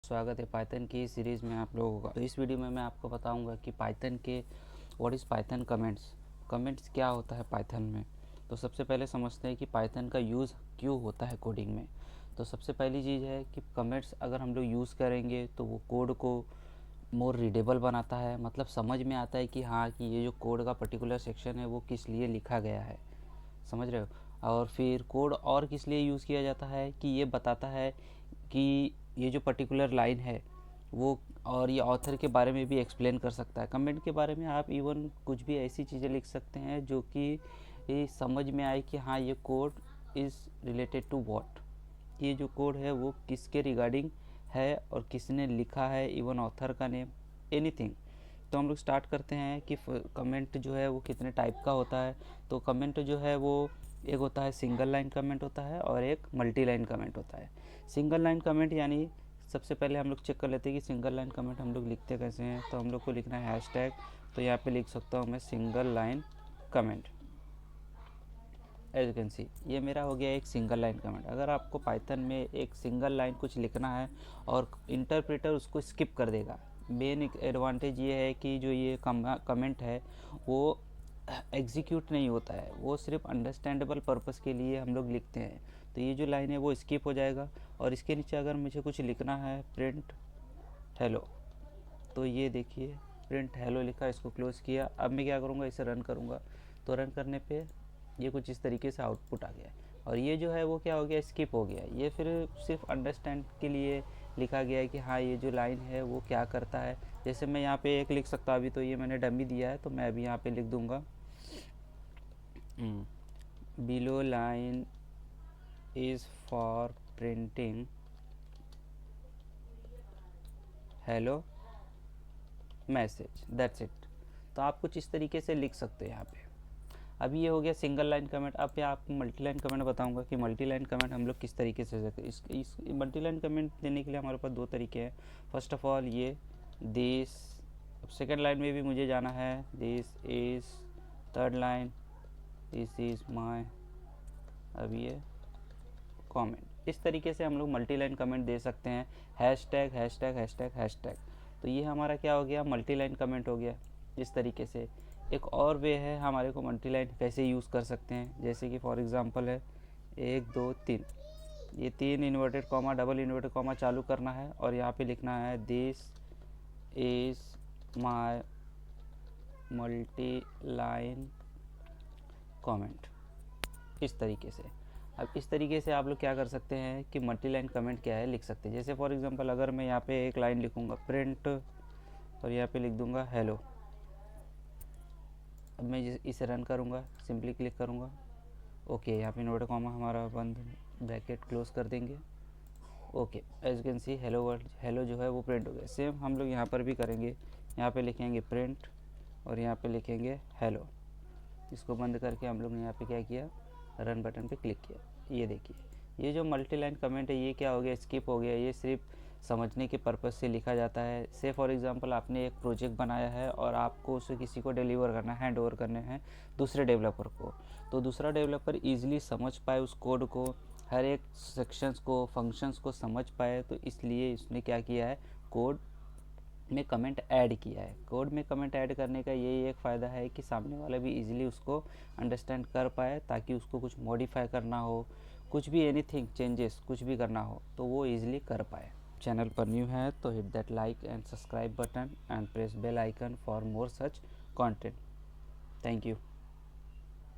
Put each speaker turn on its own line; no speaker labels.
स्वागत है पाइथन की सीरीज़ में आप लोगों का। तो इस वीडियो में मैं आपको बताऊंगा कि पाइथन के व्हाट इज़ पाइथन कमेंट्स क्या होता है पाइथन में। तो सबसे पहले समझते हैं कि पाइथन का यूज़ क्यों होता है कोडिंग में। तो सबसे पहली चीज़ है कि कमेंट्स अगर हम लोग यूज़ करेंगे तो वो कोड को मोर रीडेबल बनाता है, मतलब समझ में आता है कि हाँ कि ये जो कोड का पर्टिकुलर सेक्शन है वो किस लिए लिखा गया है, समझ रहे हो। और फिर कोड और किस लिए यूज़ किया जाता है कि ये बताता है कि ये जो पर्टिकुलर लाइन है वो, और ये ऑथर के बारे में भी एक्सप्लेन कर सकता है। कमेंट के बारे में आप इवन कुछ भी ऐसी चीज़ें लिख सकते हैं जो कि ये समझ में आए कि हाँ ये code is related to what, ये जो कोड है वो किसके रिगार्डिंग है और किसने लिखा है, इवन ऑथर का नेम, एनीथिंग। तो हम लोग स्टार्ट करते हैं कि कमेंट जो है वो कितने टाइप का होता है। तो कमेंट जो है वो एक होता है सिंगल लाइन कमेंट होता है और एक मल्टी लाइन कमेंट होता है। सिंगल लाइन कमेंट यानी सबसे पहले हम लोग चेक कर लेते हैं कि सिंगल लाइन कमेंट हम लोग लिखते कैसे हैं। तो हम लोग को लिखना है हैशटैग, तो यहाँ पे लिख सकता हूँ मैं single line comment. As you can see ये मेरा हो गया एक सिंगल लाइन कमेंट। अगर आपको पाइथन में एक सिंगल लाइन कुछ लिखना है और इंटरप्रेटर उसको स्किप कर देगा, मेन एडवांटेज ये है कि जो ये कमेंट है वो एग्जीक्यूट नहीं होता है, वो सिर्फ अंडरस्टैंडेबल पर्पस के लिए हम लोग लिखते हैं। तो ये जो लाइन है वो स्किप हो जाएगा। और इसके नीचे अगर मुझे कुछ लिखना है प्रिंट हेलो, तो ये देखिए प्रिंट हेलो लिखा, इसको क्लोज़ किया। अब मैं क्या करूँगा, इसे रन करूँगा। तो रन करने पे ये कुछ इस तरीके से आउटपुट आ गया। और ये जो है वो क्या हो गया, स्किप हो गया। ये फिर सिर्फ अंडरस्टैंड के लिए लिखा गया है कि हाँ ये जो लाइन है वो क्या करता है। जैसे मैं यहाँ पे एक लिख सकता, अभी तो ये मैंने डमी दिया है तो मैं अभी यहाँ पे लिख दूँगा below line is for printing hello message, that's it. तो आप कुछ इस तरीके से लिख सकते हो यहाँ पे। अभी ये हो गया सिंगल लाइन कमेंट। अब मैं आपको मल्टी लाइन कमेंट बताऊंगा कि मल्टी लाइन कमेंट हम लोग किस तरीके से सकते। इस मल्टी लाइन कमेंट देने के लिए हमारे पास दो तरीके हैं। फर्स्ट ऑफ ऑल ये दिस, अब सेकेंड लाइन में भी मुझे जाना है this is, third line this is my, अब ये कमेंट। इस तरीके से हम लोग मल्टी लाइन कमेंट दे सकते हैं। हैशटैग हैशटैग हैशटैग हैशटैग, तो ये हमारा क्या हो गया, मल्टी लाइन कमेंट हो गया। इस तरीके से एक और वे है हमारे को मल्टी लाइन कैसे यूज़ कर सकते हैं। जैसे कि फॉर एग्ज़ाम्पल है 1 2 3, ये 3 inverted comma double inverted comma चालू करना है और यहाँ पे लिखना है this is my multi line comment, इस तरीके से। अब इस तरीके से आप लोग क्या कर सकते हैं कि मल्टी लाइन कमेंट क्या है लिख सकते हैं। जैसे फॉर एग्जांपल अगर मैं यहाँ पे एक लाइन लिखूँगा प्रिंट और यहाँ पे लिख दूँगा हेलो। अब मैं इसे रन करूँगा, सिंपली क्लिक करूँगा, ओके, यहाँ पे नोट कॉमा हमारा बंद, ब्रैकेट क्लोज कर देंगे। Okay, as you can see hello world, hello जो है वो प्रिंट हो गया। सेम हम लोग यहाँ पर भी करेंगे, यहाँ पे लिखेंगे प्रिंट और यहाँ पे लिखेंगे हेलो। इसको बंद करके हम लोग ने यहाँ पे क्या किया, रन बटन पे क्लिक किया। ये देखिए ये जो मल्टी लाइन कमेंट है ये क्या हो गया, स्किप हो गया। ये सिर्फ समझने के पर्पज़ से लिखा जाता है। से फॉर एग्जांपल आपने एक प्रोजेक्ट बनाया है और आपको उसे किसी को डिलीवर करना है, हैंड ओवर करने हैं दूसरे डेवलपर को, तो दूसरा डेवलपर ईजिली समझ पाए उस कोड को, हर एक सेक्शंस को, फंक्शंस को समझ पाए। तो इसलिए इसने क्या किया है, कोड में कमेंट ऐड किया है। कोड में कमेंट ऐड करने का यही एक फ़ायदा है कि सामने वाला भी इजीली उसको अंडरस्टैंड कर पाए, ताकि उसको कुछ मॉडिफाई करना हो, कुछ भी एनीथिंग चेंजेस कुछ भी करना हो तो वो इजीली कर पाए। चैनल पर न्यू है तो hit that like and subscribe button and press bell icon for more such content. Thank you.